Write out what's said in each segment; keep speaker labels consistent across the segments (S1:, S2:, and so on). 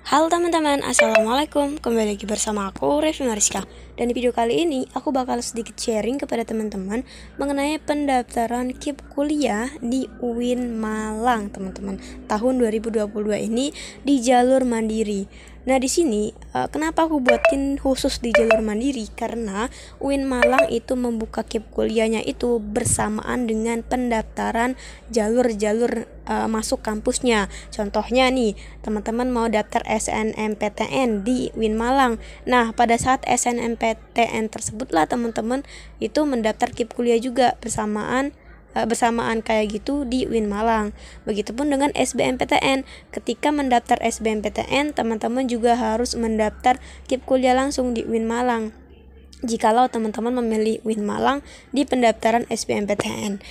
S1: Halo teman-teman, assalamualaikum. Kembali lagi bersama aku, Revi Mariska. Dan di video kali ini, aku bakal sedikit sharing kepada teman-teman mengenai pendaftaran KIP kuliah di UIN Malang, teman-teman. Tahun 2022 ini di jalur mandiri. Nah, di sini kenapa aku buatin khusus di jalur mandiri? Karena UIN Malang itu membuka KIP kuliahnya itu bersamaan dengan pendaftaran jalur-jalur masuk kampusnya. Contohnya nih, teman-teman mau daftar SNMPTN di UIN Malang. Nah, pada saat SNMPTN tersebutlah teman-teman itu mendaftar KIP kuliah juga bersamaan kayak gitu di UIN Malang. Begitupun dengan SBMPTN. Ketika mendaftar SBMPTN, teman-teman juga harus mendaftar KIP kuliah langsung di UIN Malang. Jikalau teman-teman memilih UIN Malang di pendaftaran SBMPTN.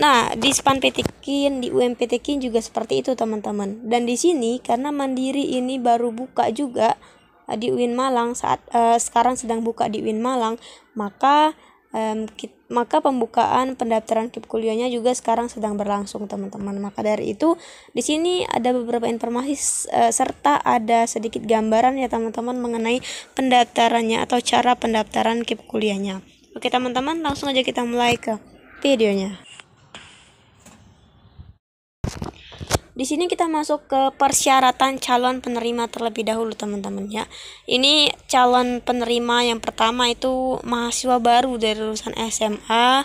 S1: Nah, di SPAN PTKIN, di UMPTKIN juga seperti itu, teman-teman. Dan di sini karena Mandiri ini baru buka juga di UIN Malang sekarang sedang buka di UIN Malang, maka pembukaan pendaftaran KIP kuliahnya juga sekarang sedang berlangsung, teman-teman. Maka dari itu di sini ada beberapa informasi serta ada sedikit gambaran ya teman-teman mengenai pendaftarannya atau cara pendaftaran KIP kuliahnya. Oke teman-teman, langsung aja kita mulai ke videonya. Di sini kita masuk ke persyaratan calon penerima terlebih dahulu, teman-teman ya. Ini calon penerima yang pertama itu mahasiswa baru dari lulusan SMA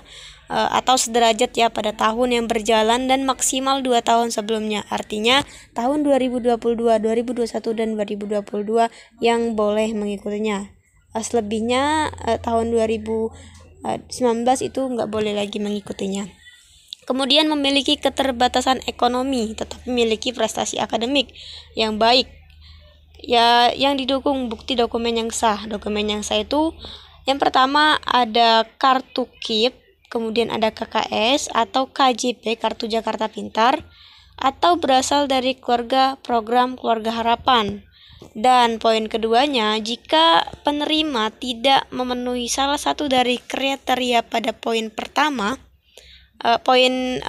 S1: atau sederajat ya pada tahun yang berjalan dan maksimal 2 tahun sebelumnya. Artinya tahun 2022, 2021 dan 2022 yang boleh mengikutinya. Selebihnya tahun 2019 itu nggak boleh lagi mengikutinya. Kemudian memiliki keterbatasan ekonomi tetapi memiliki prestasi akademik yang baik. Ya, yang didukung bukti dokumen yang sah. Dokumen yang sah itu yang pertama ada kartu KIP, kemudian ada KKS atau KJP, Kartu Jakarta Pintar, atau berasal dari keluarga program Keluarga Harapan. Dan poin keduanya, jika penerima tidak memenuhi salah satu dari kriteria pada poin pertama, poin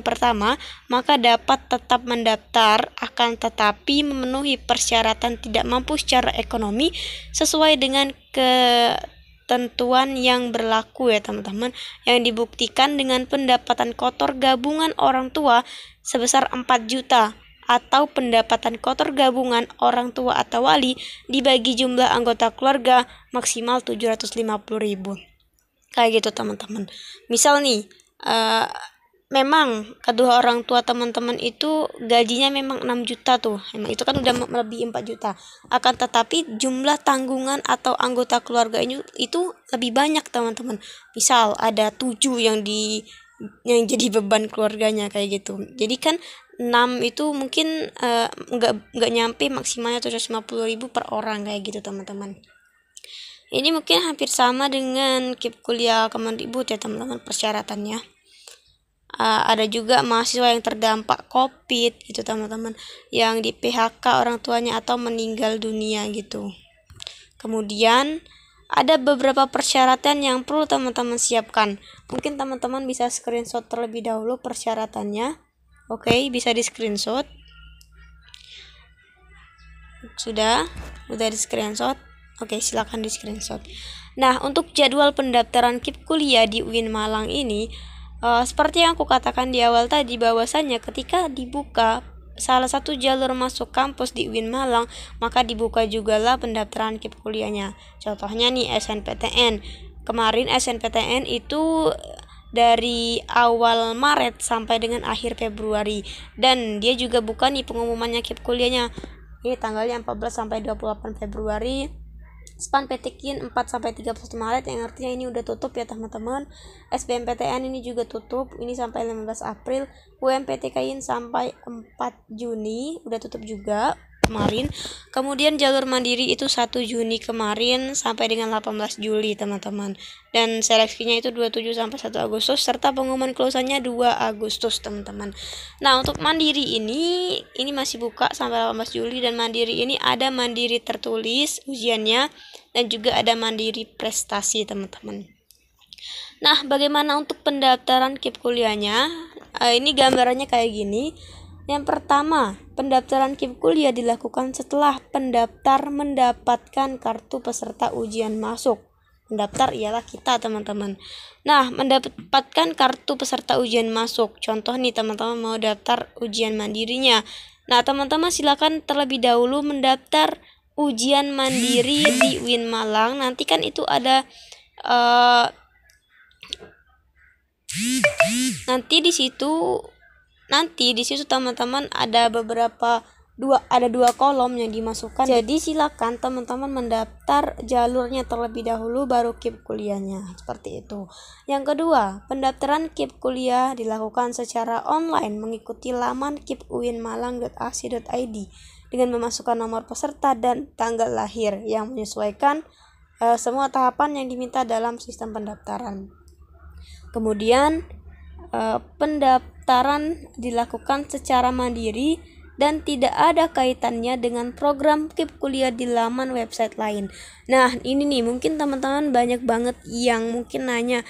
S1: pertama, maka dapat tetap mendaftar akan tetapi memenuhi persyaratan tidak mampu secara ekonomi sesuai dengan ketentuan yang berlaku ya teman-teman, yang dibuktikan dengan pendapatan kotor gabungan orang tua sebesar 4 juta atau pendapatan kotor gabungan orang tua atau wali dibagi jumlah anggota keluarga maksimal 750.000. Kayak gitu teman-teman. Misal nih, memang kedua orang tua teman-teman itu gajinya memang 6 juta tuh. Memang itu kan udah melebihi 4 juta. Akan tetapi jumlah tanggungan atau anggota keluarga itu lebih banyak, teman-teman. Misal ada 7 yang jadi beban keluarganya kayak gitu. Jadi kan 6 itu mungkin nggak nyampe maksimalnya 750.000 per orang kayak gitu, teman-teman. Ini mungkin hampir sama dengan KIP kuliah Kemendikbud ya teman-teman persyaratannya. Ada juga mahasiswa yang terdampak COVID gitu teman-teman, yang di PHK orang tuanya atau meninggal dunia gitu. Kemudian ada beberapa persyaratan yang perlu teman-teman siapkan. Mungkin teman-teman bisa screenshot terlebih dahulu persyaratannya. Oke, bisa di screenshot. Sudah di screenshot. Oke, silakan di screenshot. Nah, untuk jadwal pendaftaran KIP kuliah di UIN Malang ini, seperti yang aku katakan di awal tadi, bahwasannya ketika dibuka salah satu jalur masuk kampus di UIN Malang, maka dibuka jugalah pendaftaran KIP kuliahnya. Contohnya nih SNPTN. Kemarin SNPTN itu dari awal Maret sampai dengan akhir Februari, dan dia juga buka nih pengumumannya KIP kuliahnya. Ini tanggalnya 14 sampai 28 Februari. SPAN PTKIN 4 sampai 31 Maret, yang artinya ini udah tutup ya teman-teman. SBMPTN ini juga tutup, ini sampai 15 April. UMPTKIN sampai 4 Juni udah tutup juga kemarin. Kemudian jalur mandiri itu 1 Juni kemarin sampai dengan 18 Juli teman-teman. Dan seleksinya itu 27 sampai 1 Agustus serta pengumuman kelulusannya 2 Agustus teman-teman. Nah, untuk mandiri ini masih buka sampai 18 Juli, dan mandiri ini ada mandiri tertulis ujiannya dan juga ada mandiri prestasi teman-teman. Nah, bagaimana untuk pendaftaran KIP kuliahnya? Ini gambarannya kayak gini. Yang pertama, pendaftaran KIP kuliah dilakukan setelah pendaftar mendapatkan kartu peserta ujian masuk. Pendaftar ialah kita, teman-teman. Nah, mendapatkan kartu peserta ujian masuk. Contoh nih, teman-teman mau daftar ujian mandirinya. Nah, teman-teman silakan terlebih dahulu mendaftar ujian mandiri di UIN Malang. Nanti kan itu ada nanti di situ teman-teman ada dua kolom yang dimasukkan. Jadi silakan teman-teman mendaftar jalurnya terlebih dahulu baru KIP kuliahnya, seperti itu. Yang kedua, pendaftaran KIP kuliah dilakukan secara online mengikuti laman kipuinmalang.ac.id dengan memasukkan nomor peserta dan tanggal lahir yang menyesuaikan semua tahapan yang diminta dalam sistem pendaftaran. Kemudian pendaftaran dilakukan secara mandiri dan tidak ada kaitannya dengan program KIP kuliah di laman website lain. Nah, ini nih mungkin teman-teman banyak banget yang mungkin nanya,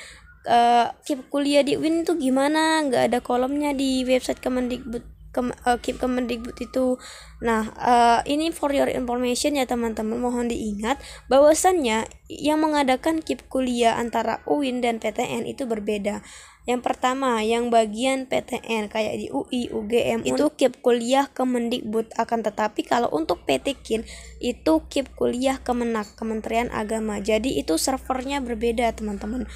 S1: KIP kuliah di UIN itu gimana? Nggak ada kolomnya di website KIP Kemendikbud itu. Nah, ini for your information ya teman-teman, mohon diingat bahwasannya yang mengadakan KIP kuliah antara UIN dan PTN itu berbeda. Yang pertama, yang bagian PTN kayak di UI, UGM itu KIP kuliah Kemendikbud, akan tetapi kalau untuk PTKIN itu KIP kuliah Kemenak, Kementerian Agama. Jadi itu servernya berbeda, teman-teman.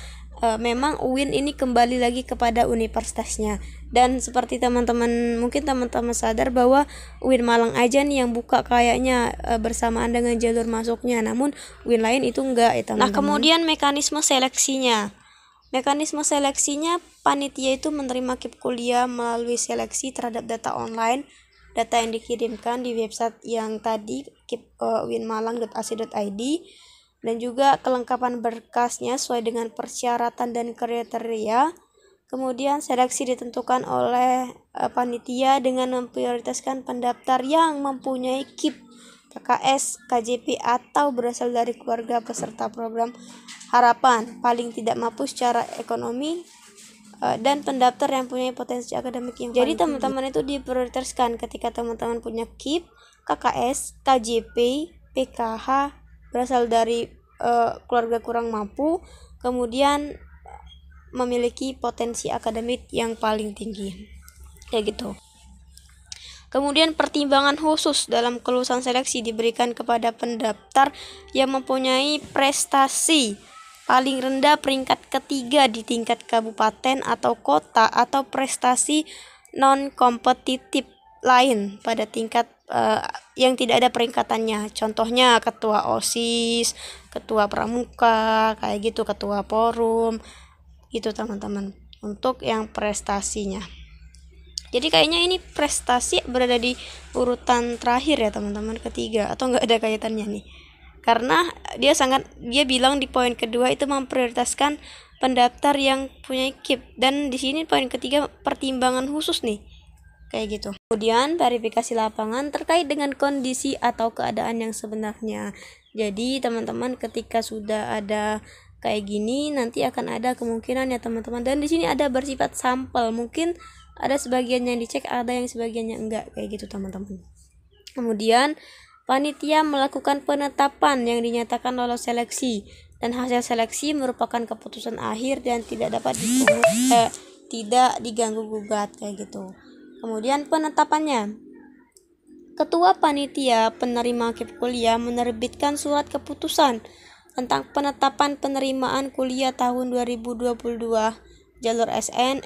S1: Memang UIN ini kembali lagi kepada universitasnya. Dan seperti teman-teman mungkin teman-teman sadar bahwa UIN Malang aja nih yang buka kayaknya bersamaan dengan jalur masuknya, namun UIN lain itu enggak ya teman-teman. Nah, kemudian mekanisme seleksinya. Panitia itu menerima KIP kuliah melalui seleksi terhadap data online, data yang dikirimkan di website yang tadi kipuinmalang.ac.id, dan juga kelengkapan berkasnya sesuai dengan persyaratan dan kriteria. Kemudian seleksi ditentukan oleh panitia dengan memprioritaskan pendaftar yang mempunyai KIP, KKS, KJP atau berasal dari keluarga peserta program harapan, paling tidak mampu secara ekonomi, dan pendaftar yang punya potensi akademik yang jadi teman-teman itu diprioritaskan ketika teman-teman punya KIP, KKS, KJP, PKH, berasal dari keluarga kurang mampu, kemudian memiliki potensi akademik yang paling tinggi, kayak gitu. Kemudian pertimbangan khusus dalam kelulusan seleksi diberikan kepada pendaftar yang mempunyai prestasi paling rendah peringkat ketiga di tingkat kabupaten atau kota atau prestasi non-kompetitif lain pada tingkat yang tidak ada peringkatannya. Contohnya ketua OSIS, ketua pramuka, kayak gitu, ketua forum, gitu teman-teman. Untuk yang prestasinya. Jadi kayaknya ini prestasi berada di urutan terakhir ya teman-teman, ketiga, atau nggak ada kaitannya nih. Karena dia bilang di poin kedua itu memprioritaskan pendaftar yang punya KIP, dan di sini poin ketiga pertimbangan khusus nih. Kayak gitu. Kemudian verifikasi lapangan terkait dengan kondisi atau keadaan yang sebenarnya. Jadi teman-teman ketika sudah ada kayak gini nanti akan ada kemungkinan ya teman-teman, dan di sini ada bersifat sampel, mungkin ada sebagian yang dicek, ada yang sebagiannya enggak, kayak gitu teman-teman. Kemudian panitia melakukan penetapan yang dinyatakan lolos seleksi, dan hasil seleksi merupakan keputusan akhir dan tidak dapat tidak diganggu gugat, kayak gitu. Kemudian penetapannya, ketua panitia penerima KIP kuliah menerbitkan surat keputusan tentang penetapan penerimaan kuliah tahun 2022 jalur SN,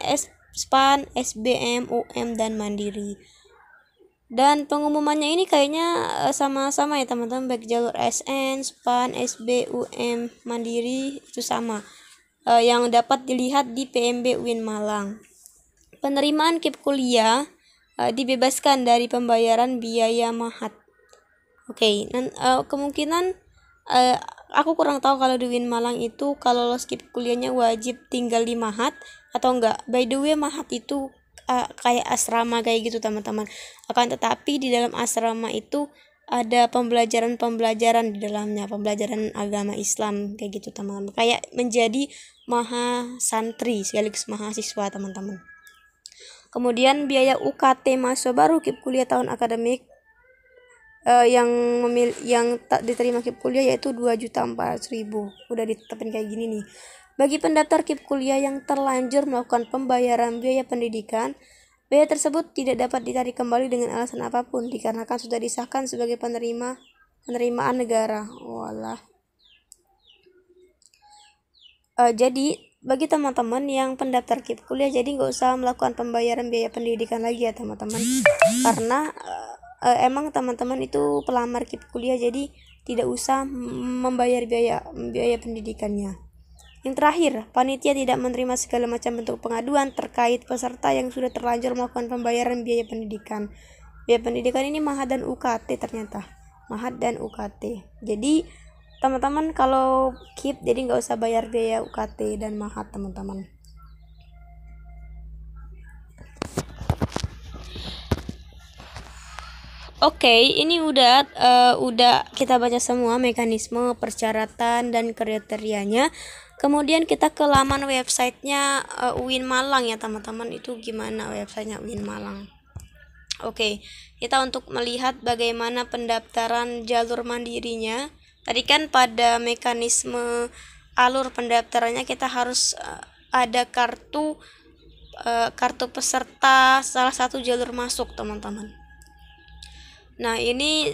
S1: SPAN, SBM, UM, dan Mandiri. Dan pengumumannya ini kayaknya sama-sama ya teman-teman, baik jalur SN, SPAN, SB, UM, Mandiri itu sama, yang dapat dilihat di PMB UIN Malang. Penerimaan KIP kuliah dibebaskan dari pembayaran biaya mahat. Oke, kemungkinan aku kurang tahu kalau di UIN Malang itu kalau lolos KIP kuliahnya wajib tinggal di mahat atau enggak. By the way, mahat itu kayak asrama kayak gitu teman-teman. Akan tetapi di dalam asrama itu ada pembelajaran di dalamnya, pembelajaran agama Islam kayak gitu teman-teman. Kayak menjadi maha santri sekaligus mahasiswa teman-teman. Kemudian biaya UKT mahasiswa baru KIP kuliah tahun akademik yang tak diterima KIP kuliah yaitu 2.400.000. Udah ditetapin kayak gini nih. Bagi pendaftar KIP kuliah yang terlanjur melakukan pembayaran biaya pendidikan, biaya tersebut tidak dapat ditarik kembali dengan alasan apapun dikarenakan sudah disahkan sebagai penerimaan negara. Walah. Jadi bagi teman-teman yang pendaftar KIP kuliah, jadi nggak usah melakukan pembayaran biaya pendidikan lagi ya teman-teman, karena emang teman-teman itu pelamar KIP kuliah, jadi tidak usah membayar biaya pendidikannya. Yang terakhir, panitia tidak menerima segala macam bentuk pengaduan terkait peserta yang sudah terlanjur melakukan pembayaran biaya pendidikan. Biaya pendidikan ini MAHAT dan UKT ternyata. MAHAT dan UKT. Jadi teman-teman kalau KIP jadi nggak usah bayar biaya UKT dan MAHAT teman-teman. Oke, ini udah kita baca semua mekanisme, persyaratan dan kriterianya. Kemudian kita ke laman websitenya UIN Malang ya teman-teman. Itu gimana websitenya UIN Malang? Oke, kita untuk melihat bagaimana pendaftaran jalur mandirinya. Tadi kan pada mekanisme alur pendaftarannya kita harus ada kartu peserta salah satu jalur masuk teman-teman. Nah, ini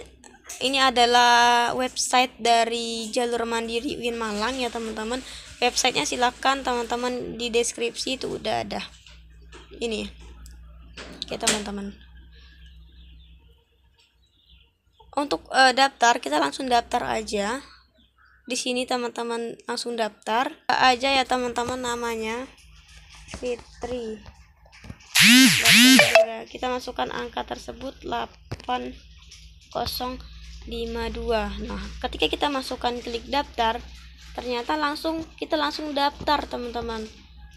S1: adalah website dari jalur mandiri UIN Malang ya teman-teman. Websitenya silakan teman-teman di deskripsi itu udah ada. Ini. Oke teman-teman. Untuk daftar kita langsung daftar aja. Di sini teman-teman langsung daftar aja ya teman-teman, namanya Fitri. Kita masukkan angka tersebut 8052. Nah, ketika kita masukkan klik daftar, ternyata kita langsung daftar teman-teman.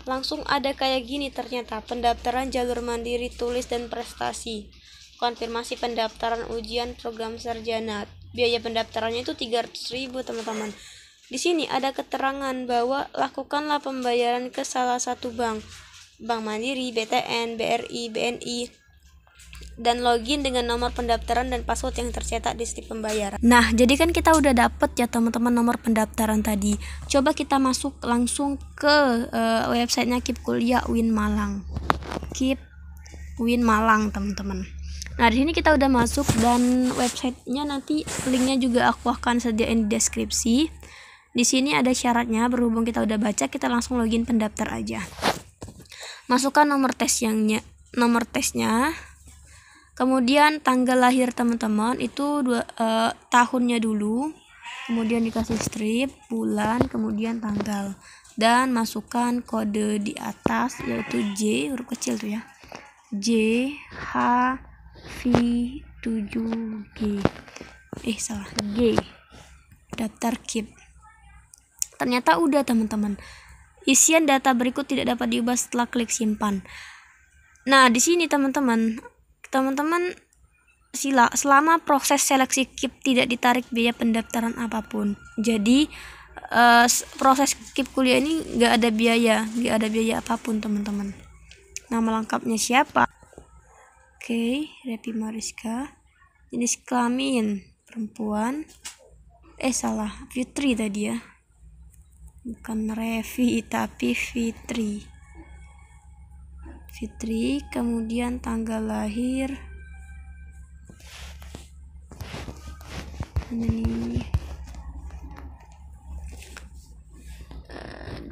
S1: Langsung ada kayak gini ternyata, pendaftaran jalur mandiri tulis dan prestasi. Konfirmasi pendaftaran ujian program sarjana. Biaya pendaftarannya itu 300.000 teman-teman. Di sini ada keterangan bahwa lakukanlah pembayaran ke salah satu bank Mandiri, BTN, BRI, BNI, dan login dengan nomor pendaftaran dan password yang tercetak di slip pembayaran. Nah, jadi kan kita udah dapet ya teman-teman nomor pendaftaran tadi. Coba kita masuk langsung ke websitenya KIP kuliah UIN Malang. KIP UIN Malang teman-teman. Nah, di sini kita udah masuk dan websitenya nanti linknya juga aku akan sediain di deskripsi. Di sini ada syaratnya, berhubung kita udah baca, kita langsung login pendaftar aja. Masukkan nomor tesnya. Kemudian tanggal lahir teman-teman itu tahunnya dulu, kemudian dikasih strip, bulan, kemudian tanggal, dan masukkan kode di atas yaitu J, huruf kecil tuh ya, J H V 7G G, daftar KIP. Ternyata udah teman-teman. Isian data berikut tidak dapat diubah setelah klik simpan. Nah, di sini teman-teman selama proses seleksi KIP tidak ditarik biaya pendaftaran apapun. Jadi proses KIP kuliah ini nggak ada biaya apapun teman-teman. Nama lengkapnya siapa? Oke, Repi Mariska. Jenis kelamin perempuan. Salah, Fitri tadi ya. Bukan Revi tapi Fitri. Kemudian tanggal lahir ini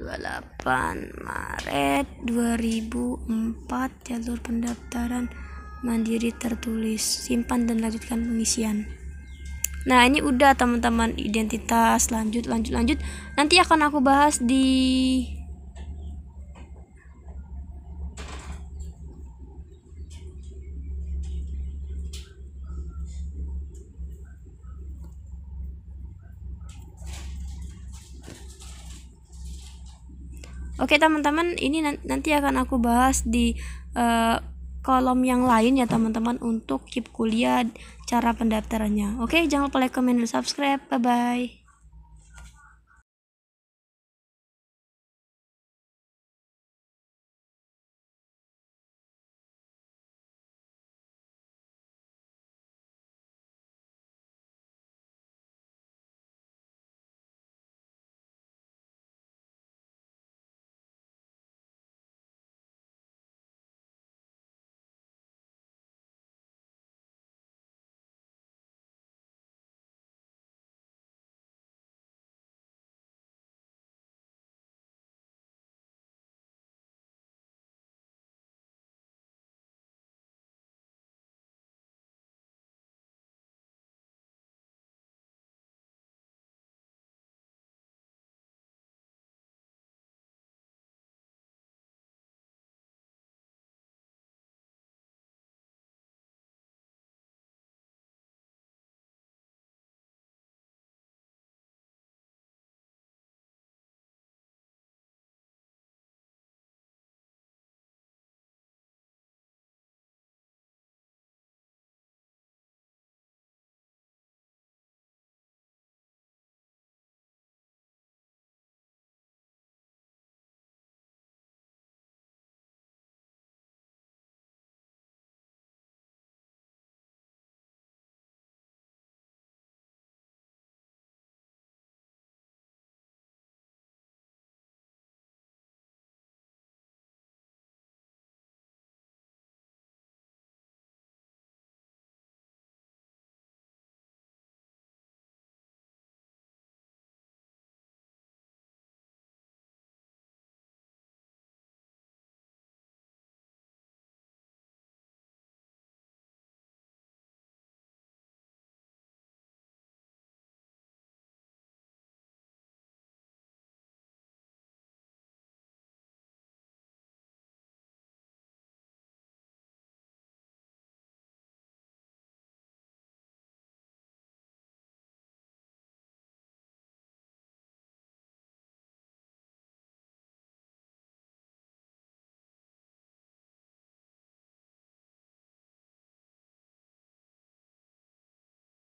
S1: 28 Maret 2004, jalur pendaftaran mandiri tertulis, simpan dan lanjutkan pengisian. Nah, ini udah teman-teman, identitas, lanjut. Nanti akan aku bahas di Oke teman-teman, ini nanti akan aku bahas di kolom yang lain ya teman-teman untuk KIP kuliah, cara pendaftarannya. Oke, jangan lupa like, comment, dan subscribe. Bye bye.